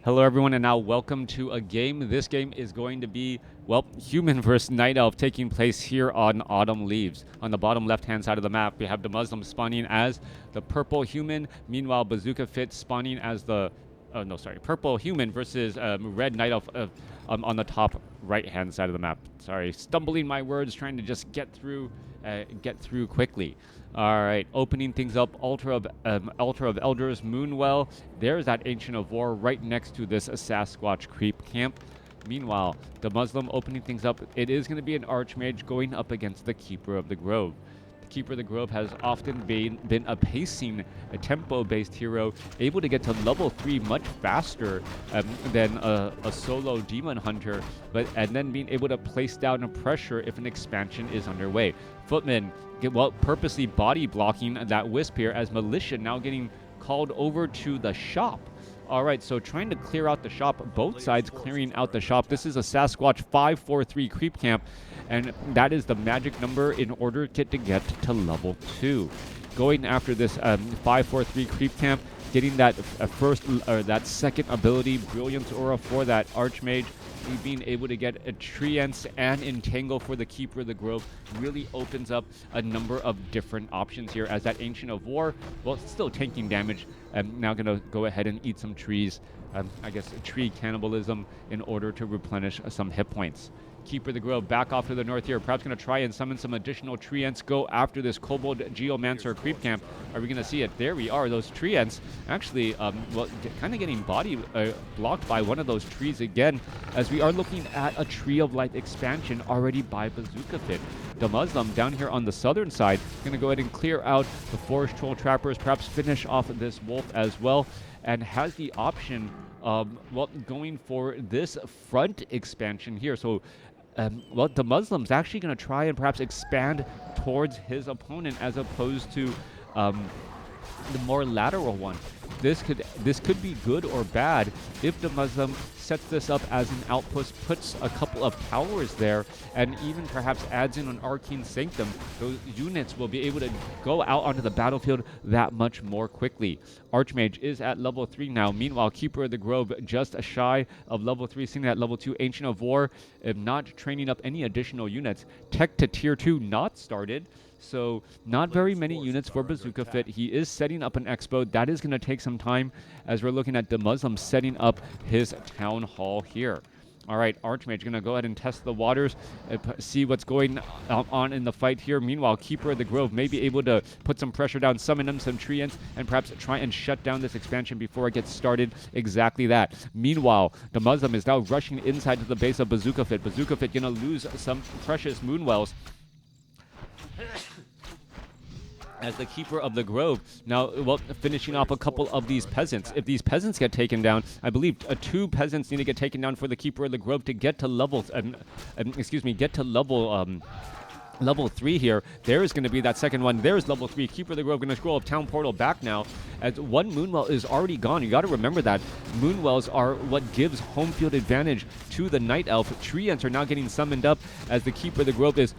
Hello everyone, and now welcome to a game. This game is going to be, well, human versus night elf taking place here on Autumn Leaves. On the bottom left-hand side of the map, we have DeMusliM spawning as the purple human. Meanwhile, Bazukafit spawning as the, purple human versus red night elf on the top right-hand side of the map. Sorry, stumbling my words, trying to just get through quickly. All right, opening things up, Altar of Elders, Moonwell. There's that Ancient of War right next to this Sasquatch creep camp. Meanwhile, DeMusliM opening things up. It is going to be an Archmage going up against the Keeper of the Grove. The Keeper of the Grove has often been a pacing, a tempo-based hero, able to get to level 3 much faster than a solo Demon Hunter, and then being able to place down a pressure if an expansion is underway. Footman purposely body blocking that Wisp here, as Militia now getting called over to the shop. All right, so trying to clear out the shop, both sides clearing out the shop. This is a Sasquatch 543 creep camp, and that is the magic number in order to get to level 2. Going after this 543 creep camp, getting that that second ability, Brilliance Aura for that Archmage, being able to get a Treants and Entangle for the Keeper of the Grove really opens up a number of different options here, as that Ancient of War, well, still taking damage. I'm now going to go ahead and eat some trees, I guess tree cannibalism, in order to replenish some hit points. Keeper of the Grove back off to the north here, perhaps going to try and summon some additional Treants, go after this Kobold Geomancer creep camp. Are we going to see it? There we are, those Treants actually, kind of getting body blocked by one of those trees again, as we are looking at a Tree of Life expansion already by Bazukafit. DeMusliM down here on the southern side, going to go ahead and clear out the Forest Troll Trappers, perhaps finish off this Wolf as well, and has the option of, going for this front expansion here. So DeMusliM's actually going to try and perhaps expand towards his opponent as opposed to the more lateral one. This could be good or bad if DeMusliM sets this up as an outpost, puts a couple of towers there, and even perhaps adds in an Arcane Sanctum. Those units will be able to go out onto the battlefield that much more quickly. Archmage is at level 3 now. Meanwhile, Keeper of the Grove just shy of level 3, sitting at level 2. Ancient of War, not training up any additional units. Tech to tier 2 not started. So not very many units for Bazukafit. He is setting up an expo. That is going to take some time, as we're looking at DeMusliM setting up his town hall here. All right, Archmage going to go ahead and test the waters, see what's going on in the fight here. Meanwhile, Keeper of the Grove may be able to put some pressure down, summon him some Treants, and perhaps try and shut down this expansion before it gets started. Exactly that. Meanwhile, DeMusliM is now rushing inside to the base of Bazukafit. Bazukafit going to lose some precious Moonwells, as the Keeper of the Grove now, finishing off a couple of these peasants. If these peasants get taken down, I believe 2 peasants need to get taken down for the Keeper of the Grove to get to level, level 3 here. There is going to be that second one. There's level 3. Keeper of the Grove going to scroll up Town Portal back now, as one Moonwell is already gone. You got to remember that Moonwells are what gives home field advantage to the Night Elf. Treants are now getting summoned up, as the Keeper of the Grove is,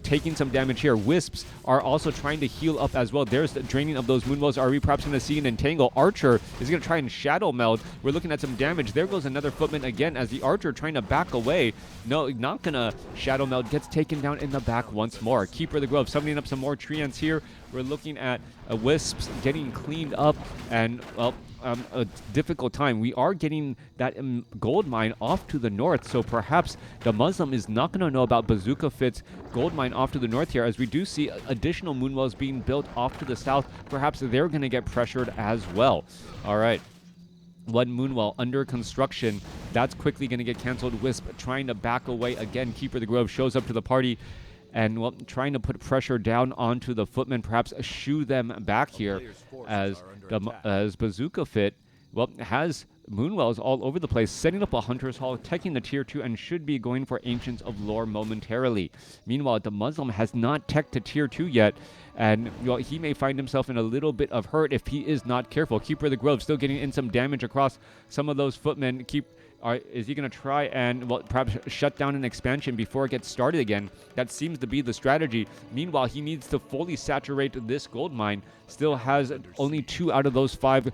taking some damage here. Wisps are also trying to heal up as well. There's the draining of those Moonwells. Are we perhaps going to see an Entangle? Archer is going to try and Shadow Meld. We're looking at some damage. There goes another Footman again, as the Archer trying to back away. No, not going to Shadow Meld. Gets taken down in the back once more. Keeper of the Grove summoning up some more Treants here. We're looking at Wisps getting cleaned up, and a difficult time. We are getting that gold mine off to the north, so perhaps DeMusliM is not going to know about Bazukafit's gold mine off to the north here, as we do see additional Moonwells being built off to the south. Perhaps they're going to get pressured as well. All right. One Moonwell under construction. That's quickly going to get canceled. Wisp trying to back away again. Keeper of the Grove shows up to the party, and trying to put pressure down onto the Footmen, perhaps shoo them back here, as Bazukafit has Moonwells all over the place, setting up a Hunter's Hall, taking the tier 2, and should be going for Ancients of Lore momentarily. Meanwhile, DeMusliM has not teched to tier 2 yet, and he may find himself in a little bit of hurt if he is not careful. Keeper of the Grove still getting in some damage across some of those Footmen. Is he going to try and, well, perhaps shut down an expansion before it gets started again? That seems to be the strategy. Meanwhile, he needs to fully saturate this gold mine. Still has only 2 out of those 5.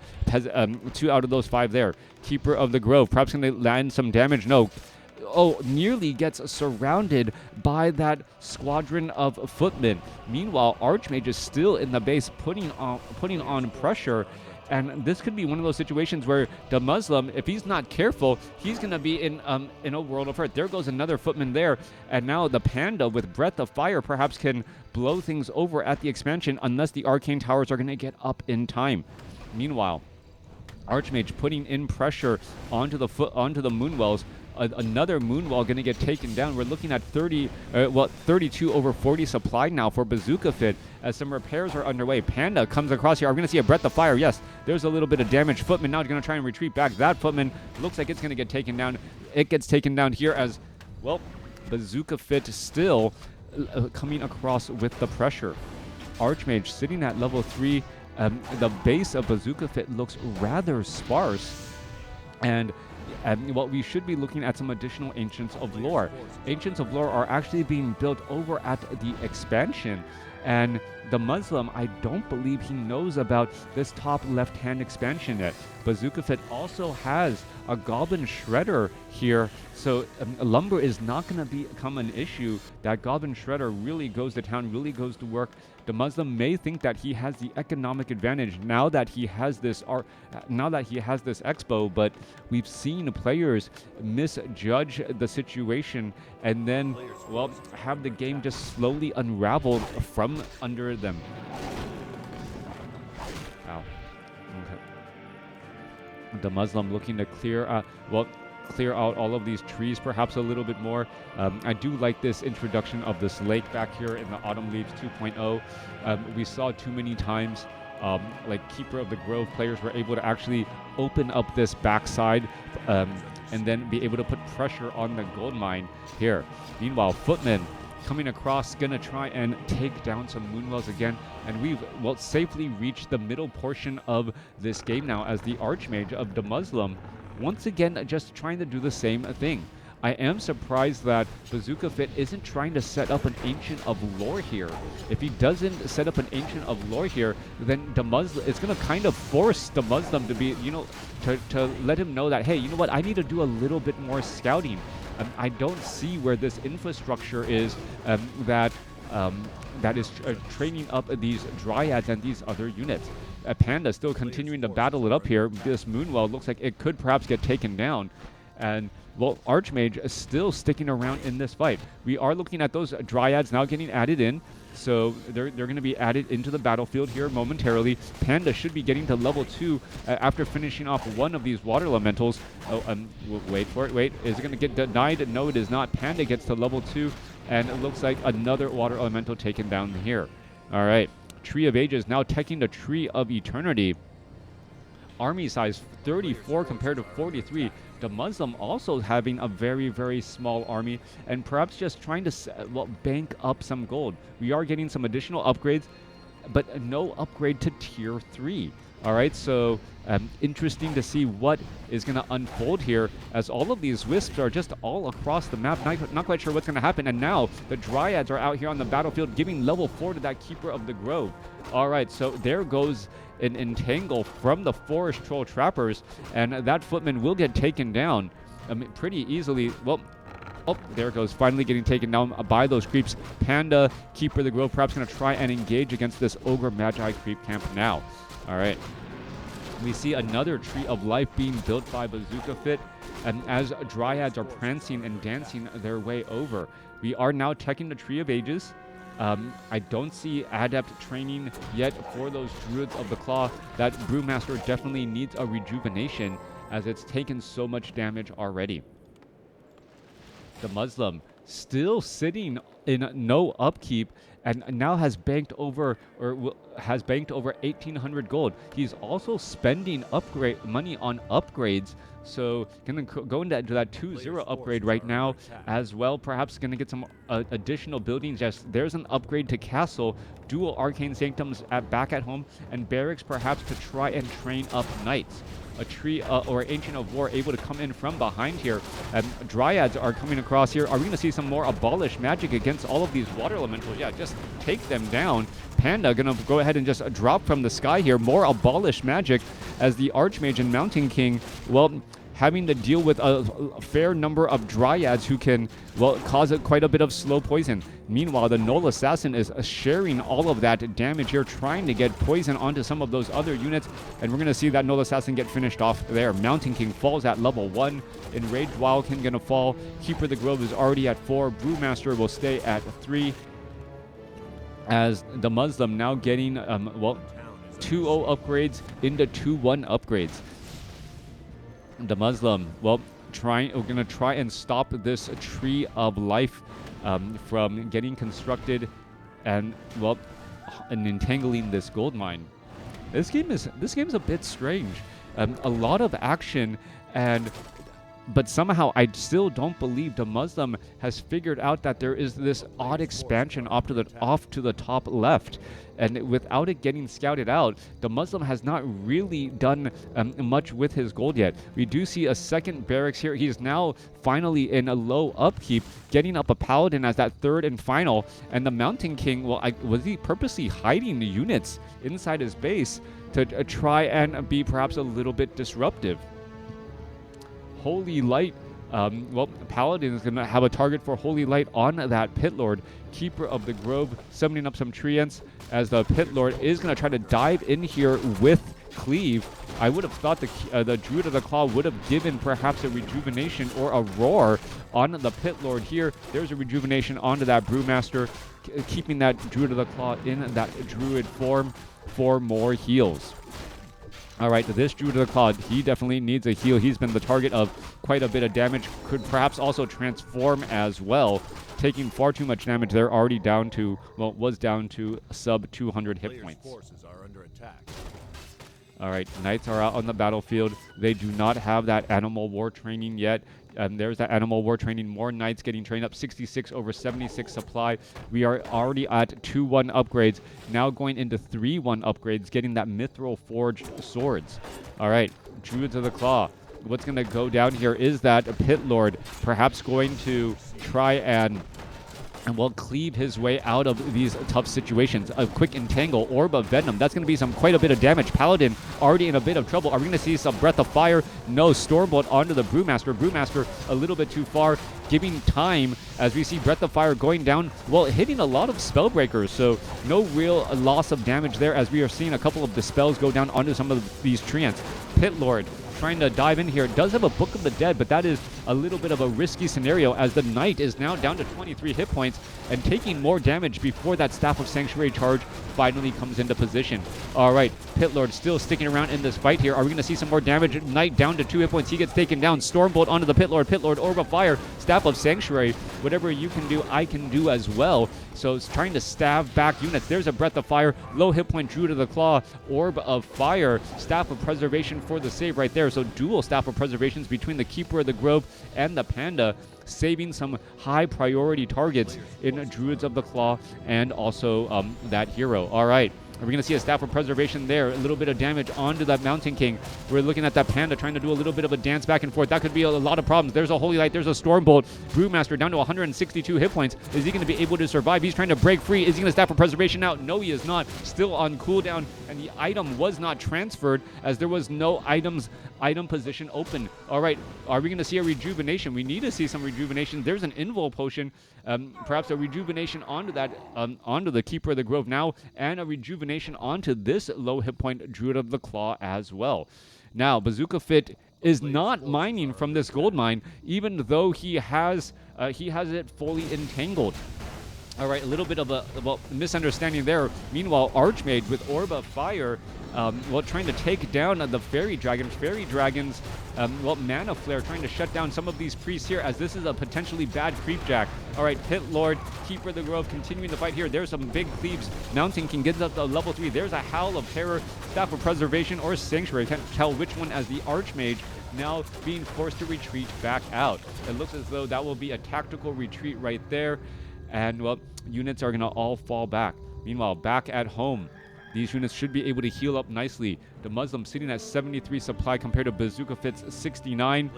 2 out of those 5 there. Keeper of the Grove, perhaps going to land some damage. No. Oh, nearly gets surrounded by that squadron of footmen. Meanwhile, Archmage is still in the base, putting on pressure. And this could be one of those situations where DeMusliM, if he's not careful, he's going to be in a world of hurt. There goes another footman there. And now the Panda, with Breath of Fire, perhaps can blow things over at the expansion unless the Arcane Towers are going to get up in time. Meanwhile, Archmage putting in pressure onto the Moonwells. Another Moonwell going to get taken down. We're looking at 32 over 40 supply now for Bazukafit as some repairs are underway. Panda comes across here. Are we going to see a Breath of Fire? Yes, there's a little bit of damage. Footman now going to try and retreat back. That Footman looks like it's going to get taken down. It gets taken down here as, well, Bazukafit still coming across with the pressure. Archmage sitting at level 3. The base of Bazukafit looks rather sparse. And well, we should be looking at some additional Ancients of Lore. Ancients of Lore are actually being built over at the expansion. And DeMusliM, I don't believe he knows about this top left-hand expansion yet. Bazukafit also has a Goblin Shredder here, so lumber is not going to become an issue. That Goblin Shredder really goes to town, really goes to work. DeMusliM may think that he has the economic advantage now that he has this expo, but we've seen players misjudge the situation and then, well, have the game just slowly unravel from under them. Wow. Okay. DeMusliM looking to clear out all of these trees perhaps a little bit more. I do like this introduction of this lake back here in the Autumn Leaves 2.0. We saw too many times like Keeper of the Grove players were able to actually open up this backside and then be able to put pressure on the gold mine here. Meanwhile, Footman coming across, gonna try and take down some Moonwells again, and we've, well, safely reached the middle portion of this game now as the Archmage of DeMusliM once again just trying to do the same thing. I am surprised that Bazukafit isn't trying to set up an Ancient of Lore here. If he doesn't set up an Ancient of Lore here, then DeMusliM, it's going to kind of force DeMusliM to be, you know, to let him know that, hey, you know what, I need to do a little bit more scouting. I don't see where this infrastructure is that is training up these Dryads and these other units. Panda still continuing to battle it up here. This Moonwell looks like it could perhaps get taken down. And, well, Archmage is still sticking around in this fight. We are looking at those Dryads now getting added in. So they're going to be added into the battlefield here momentarily. Panda should be getting to level 2 after finishing off one of these water elementals. Oh, wait for it. Wait, is it going to get denied? No, it is not. Panda gets to level 2, and it looks like another water elemental taken down here. All right. Tree of Ages now taking the Tree of Eternity. Army size 34 compared to 43. DeMusliM also having a very, very small army and perhaps just trying to bank up some gold. We are getting some additional upgrades, but no upgrade to tier 3. All right, so interesting to see what is going to unfold here as all of these wisps are just all across the map. Not quite sure what's going to happen. And now the Dryads are out here on the battlefield giving level 4 to that Keeper of the Grove. All right, so there goes an entangle from the Forest Troll Trappers, and that Footman will get taken down pretty easily. Well, oh, there it goes, finally getting taken down by those creeps. Panda, Keeper of the Grove, perhaps going to try and engage against this Ogre Magi creep camp now. All right. We see another Tree of Life being built by Bazukafit, and as Dryads are prancing and dancing their way over. We are now checking the Tree of Ages. I don't see Adept training yet for those Druids of the Claw. That Brewmaster definitely needs a rejuvenation as it's taken so much damage already. DeMusliM still sitting in no upkeep and now has banked over 1,800 gold. He's also spending money on upgrades, so gonna go into that 2-0 upgrade right now as well. Perhaps gonna get some additional buildings. Yes, there's an upgrade to Castle, dual Arcane Sanctums back at home, and barracks perhaps to try and train up knights. a tree or Ancient of War able to come in from behind here. Dryads are coming across here. Are we going to see some more Abolish magic against all of these water elementals? Yeah, just take them down. Panda going to go ahead and just drop from the sky here. More Abolish magic as the Archmage and Mountain King, well, having to deal with a fair number of Dryads who can, well, cause quite a bit of slow poison. Meanwhile, the Null Assassin is sharing all of that damage here, trying to get poison onto some of those other units, and we're going to see that Null Assassin get finished off there. Mountain King falls at level 1. Enraged Wildkin going to fall. Keeper of the Grove is already at 4. Brewmaster will stay at 3. As DeMusliM now getting, well, 2-0 upgrades into 2-1 upgrades. DeMusliM, well, we're going to try and stop this Tree of Life from getting constructed and, well, and entangling this gold mine. This game's a bit strange. A lot of action, but somehow I still don't believe DeMusliM has figured out that there is this odd expansion off to the top left. And without it getting scouted out, DeMusliM has not really done much with his gold yet. We do see a second barracks here. He's now finally in a low upkeep, getting up a Paladin as that third and final. And the Mountain King, well, was he purposely hiding the units inside his base to try and be perhaps a little bit disruptive? Holy Light, well, Paladin is going to have a target for Holy Light on that Pit Lord. Keeper of the Grove summoning up some Treants as the Pit Lord is going to try to dive in here with Cleave. I would have thought the Druid of the Claw would have given perhaps a rejuvenation or a roar on the Pit Lord here. There's a rejuvenation onto that Brewmaster, keeping that Druid of the Claw in that Druid form for more heals. All right, this Druid of the Claw, he definitely needs a heal. He's been the target of quite a bit of damage. Could perhaps also transform as well, taking far too much damage. They're already down to, well, was down to sub 200 hit points. All right, Knights are out on the battlefield. They do not have that Animal War training yet. And there's that Animal War training. More Knights getting trained up. 66 over 76 supply. We are already at 2-1 upgrades. Now going into 3-1 upgrades, getting that Mithril Forged swords. All right, Druids of the Claw. What's going to go down here is that Pit Lord perhaps going to try and will cleave his way out of these tough situations. A quick entangle, Orb of Venom. That's going to be quite a bit of damage. Paladin already in a bit of trouble. Are we going to see some Breath of Fire? No. Stormbolt onto the Brewmaster. Brewmaster a little bit too far, giving time as we see Breath of Fire going down. Well, hitting a lot of Spellbreakers, so no real loss of damage there as we are seeing a couple of Dispels go down onto some of these Treants. Pit Lord trying to dive in here. It does have a Book of the Dead, but that is a little bit of a risky scenario as the Knight is now down to 23 hit points and taking more damage before that Staff of Sanctuary charge finally comes into position. All right, Pit Lord still sticking around in this fight here. Are we going to see some more damage? Knight down to 2 hit points. He gets taken down. Stormbolt onto the Pit Lord. Pit Lord, Orb of Fire, Staff of Sanctuary. Whatever you can do, I can do as well. So it's trying to stab back units. There's a Breath of Fire. Low hit point Druid of the Claw. Orb of Fire. Staff of Preservation for the save right there. So dual Staff of Preservations between the Keeper of the Grove and the Panda, saving some high priority targets in Druids of the Claw and also that hero. All right. Are we going to see a Staff of Preservation there? A little bit of damage onto that Mountain King. We're looking at that Panda trying to do a little bit of a dance back and forth. That could be a lot of problems. There's a Holy Light. There's a Stormbolt. Brewmaster down to 162 hit points. Is he going to be able to survive? He's trying to break free. Is he going to Staff of Preservation out? No, he is not. Still on cooldown, and the item was not transferred as there was no item position open. All right, are we going to see a rejuvenation? We need to see some rejuvenation. There's an Invul Potion. Perhaps a rejuvenation onto that, onto the Keeper of the Grove now, and a rejuvenation onto this low hit point Druid of the Claw as well. Now, Bazukafit is not mining from this gold mine, even though he has it fully entangled. All right, a little bit of a misunderstanding there. Meanwhile, Archmage with Orb of Fire, trying to take down the Fairy Dragons. Fairy Dragons, Mana Flare, trying to shut down some of these priests here, as this is a potentially bad creep jack. All right, Pit Lord, Keeper of the Grove, continuing the fight here. There's some big cleaves. Mountain King gets up to level 3. There's a Howl of Terror, Staff of Preservation, or Sanctuary. Can't tell which one, as the Archmage now being forced to retreat back out. It looks as though that will be a tactical retreat right there. And, well, units are going to all fall back. Meanwhile, back at home, These units should be able to heal up nicely. DeMusliM sitting at 73 supply compared to Bazukafit's 69.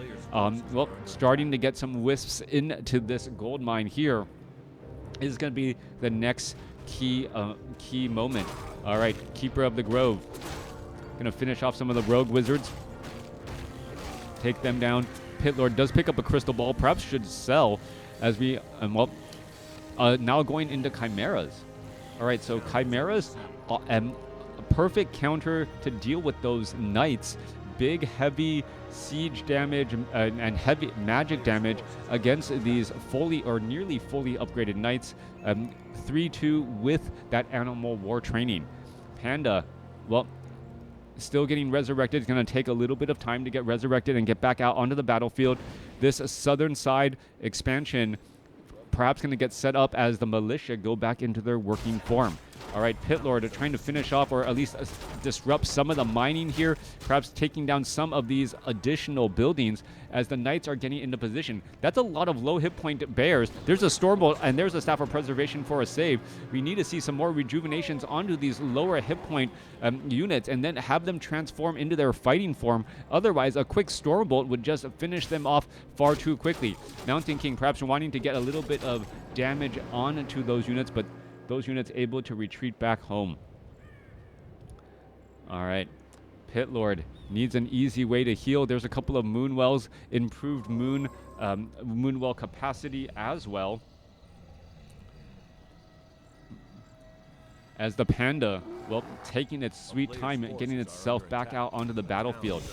Well, starting to get some wisps into this gold mine here is going to be the next key moment. All right, Keeper of the Grove. Going to finish off some of the rogue wizards. Take them down. Pit Lord does pick up a crystal ball. Perhaps should sell as we, now going into chimeras. All right, so chimeras, a perfect counter to deal with those knights. Big, heavy siege damage and heavy magic damage against these fully or nearly fully upgraded knights. 3-2 with that animal war training. Panda, well, still getting resurrected. It's going to take a little bit of time to get resurrected and get back out onto the battlefield. This southern side expansion perhaps going to get set up as the militia go back into their working form. All right, Pit Lord trying to finish off or at least disrupt some of the mining here, perhaps taking down some of these additional buildings as the knights are getting into position. That's a lot of low hit point bears. There's a Stormbolt and there's a Staff of Preservation for a save. We need to see some more rejuvenations onto these lower hit point units and then have them transform into their fighting form. Otherwise, a quick Stormbolt would just finish them off far too quickly. Mountain King perhaps wanting to get a little bit of damage onto those units, but those units able to retreat back home. All right. Pit Lord needs an easy way to heal. There's a couple of Moonwells, improved Moonwell capacity as well. As the Panda, well, taking its sweet time and getting itself back out onto the battlefield.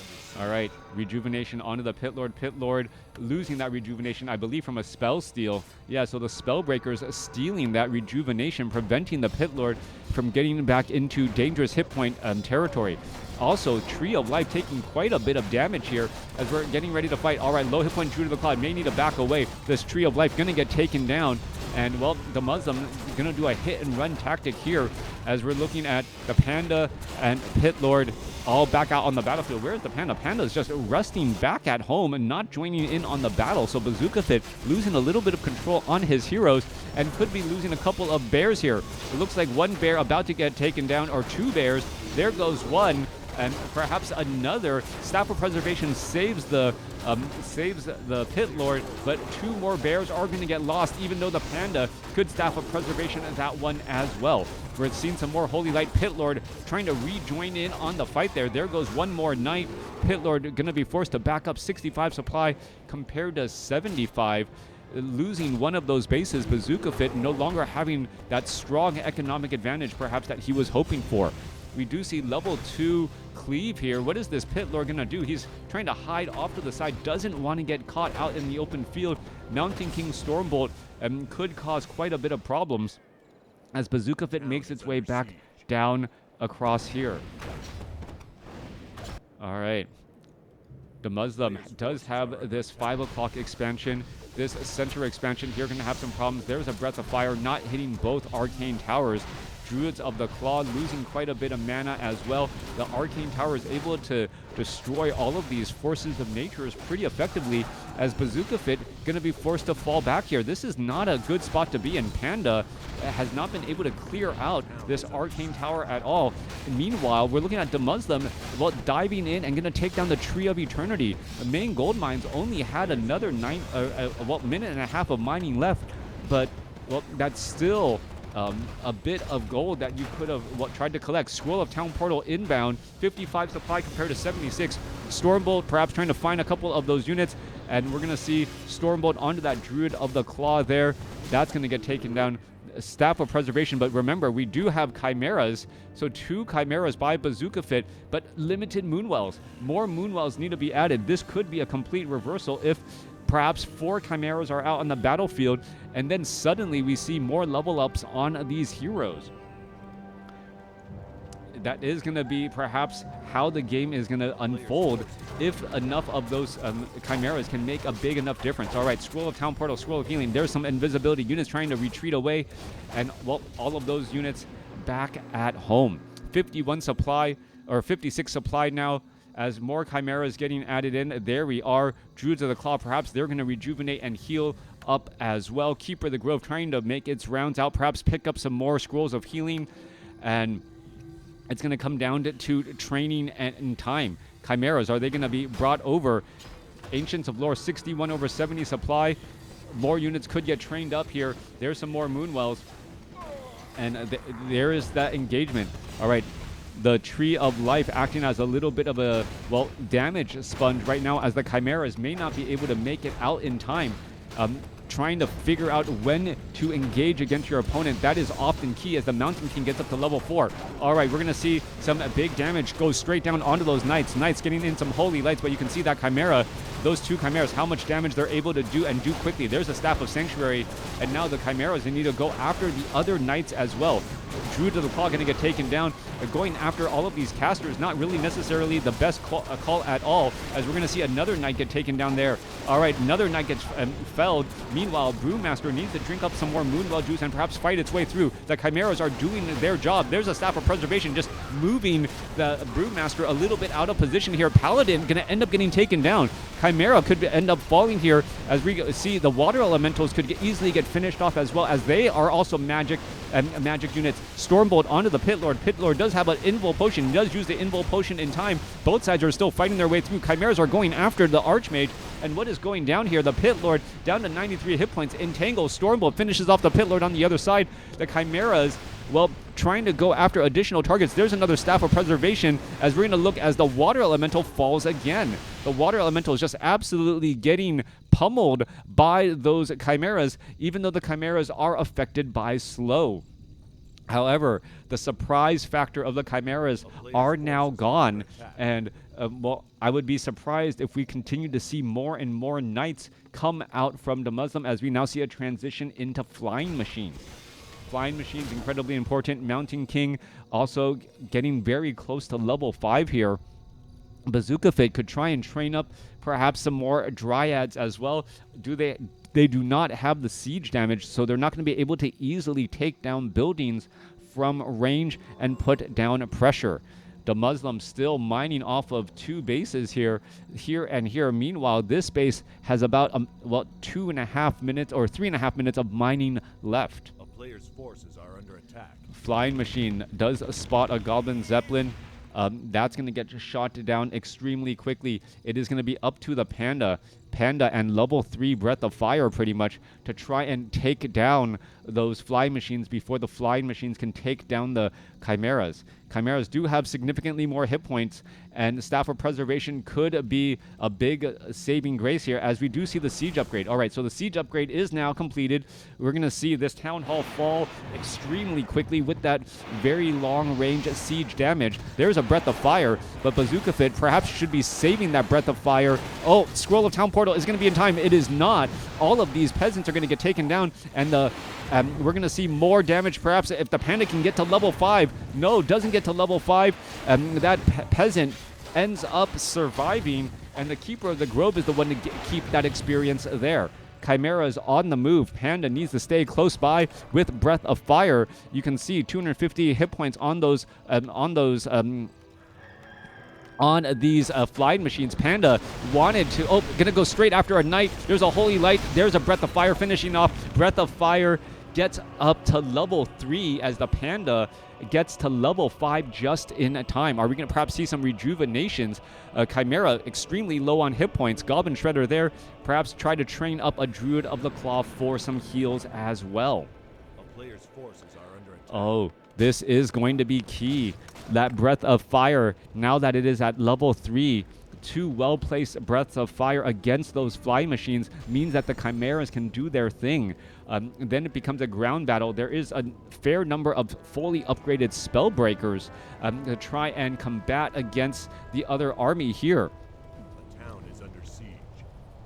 All right, rejuvenation onto the Pit Lord. Pit Lord losing that rejuvenation, I believe, from a spell steal. Yeah, so the Spellbreakers stealing that rejuvenation, preventing the Pit Lord from getting back into dangerous hit point territory. Also, Tree of Life taking quite a bit of damage here as we're getting ready to fight. All right, low hit point Druid of the Cloud may need to back away. This Tree of Life going to get taken down. And, well, DeMusliM going to do a hit-and-run tactic here as we're looking at the Panda and Pit Lord all back out on the battlefield. Where is the Panda? Panda's just resting back at home and not joining in on the battle. So Bazukafit losing a little bit of control on his heroes and could be losing a couple of bears here. It looks like one bear about to get taken down, or two bears. There goes one. And perhaps another Staff of Preservation saves the Pit Lord, but two more bears are going to get lost, even though the Panda could Staff of Preservation that one as well. We're seeing some more Holy Light. Pit Lord trying to rejoin in on the fight there. There goes one more knight. Pit Lord going to be forced to back up 65 supply compared to 75. Losing one of those bases, Bazukafit no longer having that strong economic advantage perhaps that he was hoping for. We do see level 2 cleave here. What is this Pit Lord going to do? He's trying to hide off to the side, doesn't want to get caught out in the open field. Mountain King Stormbolt could cause quite a bit of problems as Bazukafit makes its way back down across here. All right. DeMusliM does have this 5 o'clock expansion. This center expansion here going to have some problems. There's a Breath of Fire not hitting both arcane towers. Druids of the Claw losing quite a bit of mana as well. The Arcane Tower is able to destroy all of these forces of nature pretty effectively as Bazukafit going to be forced to fall back here. This is not a good spot to be in. Panda has not been able to clear out this Arcane Tower at all. And meanwhile, we're looking at DeMusliM, well, diving in and going to take down the Tree of Eternity. The main gold mines only had another minute and a half of mining left, but, well, that's still a bit of gold that you could have tried to collect. Scroll of Town Portal inbound, 55 supply compared to 76. Stormbolt perhaps trying to find a couple of those units, and we're going to see Stormbolt onto that Druid of the Claw there. That's going to get taken down. Staff of Preservation, but remember, we do have Chimeras, so 2 Chimeras by Bazukafit, but limited Moonwells. More Moonwells need to be added. This could be a complete reversal if perhaps 4 Chimeras are out on the battlefield, and then suddenly we see more level ups on these heroes. That is going to be perhaps how the game is going to unfold if enough of those Chimeras can make a big enough difference. All right, Scroll of Town Portal, Scroll of Healing. There's some invisibility units trying to retreat away, and, well, all of those units back at home. 51 supply, or 56 supply now, as more Chimeras getting added in. There we are. Druids of the Claw, perhaps they're going to rejuvenate and heal up as well. Keeper of the Grove trying to make its rounds out, perhaps pick up some more Scrolls of Healing. And It's going to come down to training and time. Chimeras, are they going to be brought over? Ancients of Lore, 61/70 supply. More units could get trained up here. There's some more Moonwells. And there is that engagement. All right. The Tree of Life acting as a little bit of a, well, damage sponge right now, as the Chimeras may not be able to make it out in time. Trying to figure out when to engage against your opponent. That is often key as the Mountain King gets up to level 4. All right, we're going to see some big damage go straight down onto those Knights. Knights getting in some holy lights, but you can see that Chimera, those two Chimeras, how much damage they're able to do and do quickly. There's a Staff of Sanctuary, and now the Chimeras, they need to go after the other Knights as well. Druid of the Claw going to get taken down. Going after all of these casters, not really necessarily the best call at all, as we're going to see another Knight get taken down there. All right, another Knight gets felled. Meanwhile, Brewmaster needs to drink up some more Moonwell juice and perhaps fight its way through. The Chimeras are doing their job. There's a Staff of Preservation just moving the Brewmaster a little bit out of position here. Paladin going to end up getting taken down. Chimera could end up falling here, as we see the Water Elementals could easily get finished off, as well as they are also magic units. Stormbolt onto the Pit Lord. Pit Lord does have an Invul Potion. He does use the Invul Potion in time. Both sides are still fighting their way through. Chimeras are going after the Archmage. And what is going down here? The Pit Lord down to 93 hit points. Entangle. Stormbolt finishes off the Pit Lord on the other side. The Chimeras, well, trying to go after additional targets. There's another Staff of Preservation, as we're going to look as the Water Elemental falls again. The Water Elemental is just absolutely getting pummeled by those Chimeras, even though the Chimeras are affected by slow. However, the surprise factor of the Chimeras are now gone, and well, I would be surprised if we continue to see more and more Knights come out from DeMusliM, as we now see a transition into Flying Machines. Flying Machines, incredibly important. Mountain King also getting very close to level 5 here. Bazukafit could try and train up perhaps some more Dryads as well. They do not have the siege damage, so they're not going to be able to easily take down buildings from range and put down pressure. DeMusliM still mining off of 2 bases here and here. Meanwhile, this base has about 2.5 minutes or 3.5 minutes of mining left. A player's forces are under attack. Flying Machine does spot a Goblin Zeppelin. That's going to get shot down extremely quickly. It is going to be up to the Panda and level 3 Breath of Fire pretty much to try and take down those Flying Machines before the Flying Machines can take down the Chimeras. Chimeras do have significantly more hit points, and Staff of Preservation could be a big saving grace here, as we do see the siege upgrade. All right, so the siege upgrade is now completed. We're going to see this Town Hall fall extremely quickly with that very long range siege damage. There's a Breath of Fire, but Bazukafit perhaps should be saving that Breath of Fire. Oh, Scroll of Town Portal is going to be in time. It is not. All of these peasants are going to get taken down, and we're going to see more damage perhaps if the Panda can get to level 5. No, doesn't get to level 5. That peasant ends up surviving, and the Keeper of the Grove is the one to keep that experience there. Chimera is on the move. Panda needs to stay close by with Breath of Fire. You can see 250 hit points on these Flying Machines. Panda wanted to, gonna go straight after a Knight. There's a Holy Light. There's a Breath of Fire finishing off. Breath of Fire gets up to level 3 as the Panda gets to level 5 just in time. Are we going to perhaps see some rejuvenations? Chimera extremely low on hit points. Goblin Shredder there. Perhaps try to train up a Druid of the Claw for some heals as well. A player's forces are under attack. Oh, this is going to be key. That Breath of Fire, now that it is at level 3, 2 well-placed Breaths of Fire against those Flying Machines means that the Chimeras can do their thing. Then it becomes a ground battle. There is a fair number of fully upgraded Spellbreakers to try and combat against the other army here. The town is under siege.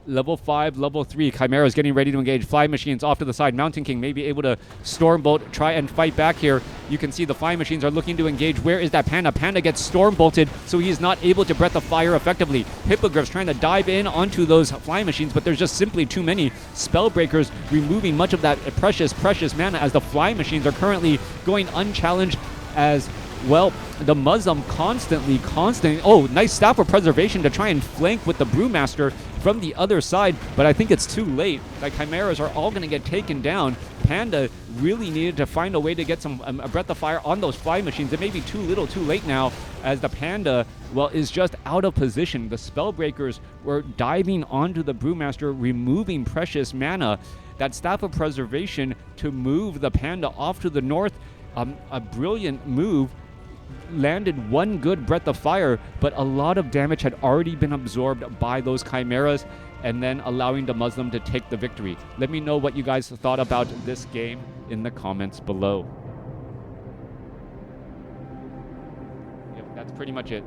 Level 5, level 3. Chimera is getting ready to engage. Flying Machines off to the side. Mountain King may be able to Stormbolt, try and fight back here. You can see the Flying Machines are looking to engage. Where is that Panda? Panda gets Stormbolted, so he is not able to Breath of Fire effectively. Hippogriffs trying to dive in onto those Flying Machines, but there's just simply too many Spellbreakers, removing much of that precious mana, as the Flying Machines are currently going unchallenged as well. The DeMusliM constantly. Oh, nice Staff of Preservation to try and flank with the Brewmaster from the other side, but I think it's too late. The Chimeras are all going to get taken down. Panda really needed to find a way to get some a breath of fire on those fly machines. It may be too little too late now, as the Panda, well, is just out of position. The Spellbreakers were diving onto the Brewmaster, removing precious mana. That Staff of Preservation to move the Panda off to the north, a brilliant move. Landed one good breath of fire, but a lot of damage had already been absorbed by those chimeras, and then allowing DeMusliM to take the victory. Let me know what you guys thought about this game in the comments below. Yep, that's pretty much it.